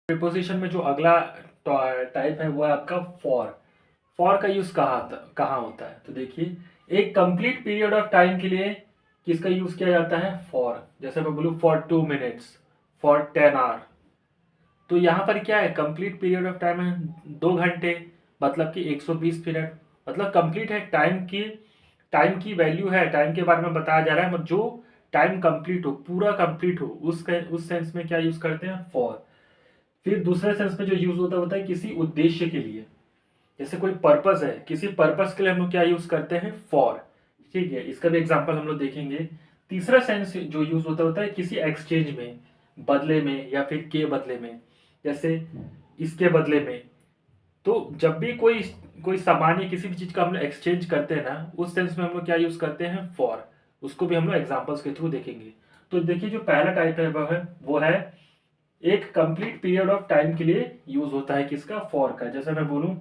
Preposition में जो अगला टाइप है वो है आपका फॉर। फॉर का यूज कहाँ होता है, तो देखिए एक कंप्लीट पीरियड ऑफ टाइम के लिए किसका यूज किया जाता है, फॉर। जैसे मैं बोलूँ फॉर 2 मिनट्स, फॉर 10 आवर, तो यहाँ पर क्या है, कंप्लीट पीरियड ऑफ टाइम है 2 घंटे, मतलब कि 120 मिनट, मतलब कंप्लीट है टाइम की वैल्यू है, टाइम के बारे में बताया जा रहा है, मतलब जो टाइम कंप्लीट हो, पूरा कंप्लीट हो, उस सेंस में क्या यूज करते हैं, फॉर। फिर दूसरे सेंस में जो यूज होता है किसी उद्देश्य के लिए, जैसे कोई पर्पस है, किसी पर्पस के लिए हम लोग क्या यूज करते हैं, फॉर। ठीक है, इसका भी एग्जांपल हम लोग देखेंगे। तीसरा सेंस जो यूज होता है किसी एक्सचेंज में, बदले में, या फिर के बदले में, जैसे इसके बदले में। तो जब भी कोई कोई सामान या किसी भी चीज का हम लोग एक्सचेंज करते हैं ना, उस सेंस में हम लोग क्या यूज करते हैं, फॉर। उसको भी हम लोग एग्जाम्पल्स के थ्रू देखेंगे। तो देखिए जो पहला टाइप है वो है एक कंप्लीट पीरियड ऑफ टाइम के लिए यूज होता है किसका, फॉर का। जैसे मैं बोलूं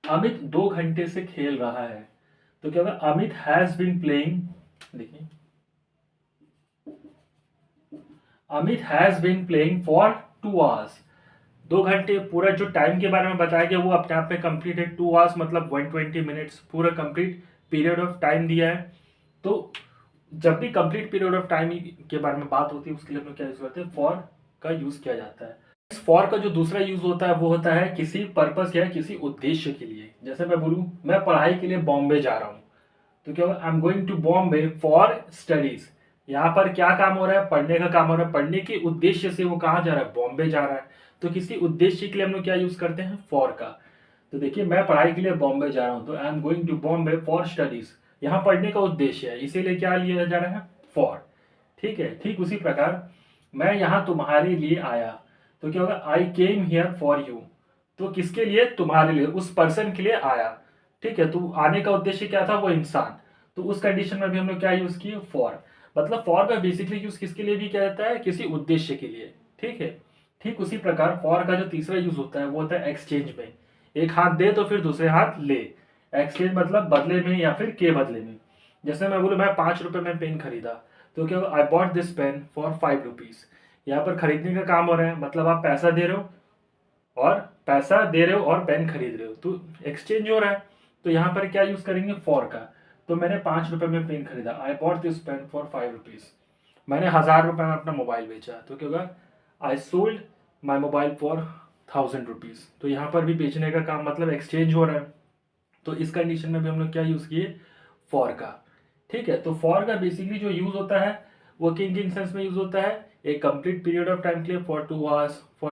अमित 2 घंटे से खेल रहा है, तो क्या होगा, अमित हैज बीन प्लेइंग, देखिए Amit has been playing for 2 hours. 2 घंटे पूरा जो टाइम के बारे में बताया गया वो अपने आप में कंप्लीट है। 2 आवर्स मतलब 120 मिनट्स, पूरा कंप्लीट पीरियड ऑफ टाइम दिया है। तो जब भी कंप्लीट पीरियड ऑफ टाइम के बारे में बात होती है उसके लिए हम लोग क्या यूज करते हैं, फॉर का यूज किया जाता है। इस फॉर का जो दूसरा यूज होता है वो होता है किसी पर्पस या किसी उद्देश्य के लिए। जैसे मैं बोलूं मैं पढ़ाई के लिए बॉम्बे जा रहा हूँ, तो क्या होगा, I am going to Bombay for studies. यहाँ पर क्या काम हो रहा है, पढ़ने का काम हो रहा है, पढ़ने के उद्देश्य से वो कहाँ जा रहा है, बॉम्बे जा रहा है। तो किसी उद्देश्य के लिए हम लोग क्या यूज करते हैं, फॉर का। तो देखिए मैं पढ़ाई के लिए बॉम्बे जा रहा हूँ, तो I am going to Bombay for studies. यहाँ पढ़ने का उद्देश्य है, इसीलिए क्या लिया जा रहा है, फॉर। ठीक है, ठीक उसी प्रकार मैं यहाँ तुम्हारे लिए आया, तो क्या होगा, आई केम हियर फॉर यू। तो किसके लिए, तुम्हारे लिए, उस पर्सन के लिए आया। ठीक है, तो आने का उद्देश्य क्या था, वो इंसान। तो उस कंडीशन में भी हम लोग क्या यूज किए, फॉर। मतलब फॉर का बेसिकली यूज किसके लिए भी किया जाता है, किसी उद्देश्य के लिए। ठीक है, ठीक उसी प्रकार फॉर का जो तीसरा यूज होता है वो होता है एक्सचेंज में। एक हाथ दे तो फिर दूसरे हाथ ले। एक्सचेंज मतलब बदले में या फिर के बदले में। जैसे मैं बोलूँ मैं 5 रुपए में पेन खरीदा, तो क्या I bought this pen for 5 rupees. यहाँ पर खरीदने का काम हो रहा है, मतलब आप पैसा दे रहे हो और पेन खरीद रहे हो, तो एक्सचेंज हो रहा है। तो यहाँ पर क्या यूज करेंगे, फॉर का। तो मैंने 5 रुपए में पेन खरीदा, I bought this pen for 5 rupees. मैंने 1000 रुपए में अपना मोबाइल बेचा, तो क्या होगा, I sold my mobile for 1000 rupees. तो यहाँ पर भी बेचने का काम मतलब एक्सचेंज हो रहा है। तो इस कंडीशन में भी हम लोग क्या यूज किए, फॉर का। ठीक है, तो फॉर का बेसिकली जो यूज होता है वो किन किन सेंस में यूज होता है, एक कंप्लीट पीरियड ऑफ टाइम के लिए फॉर 2 आवर्स, फॉर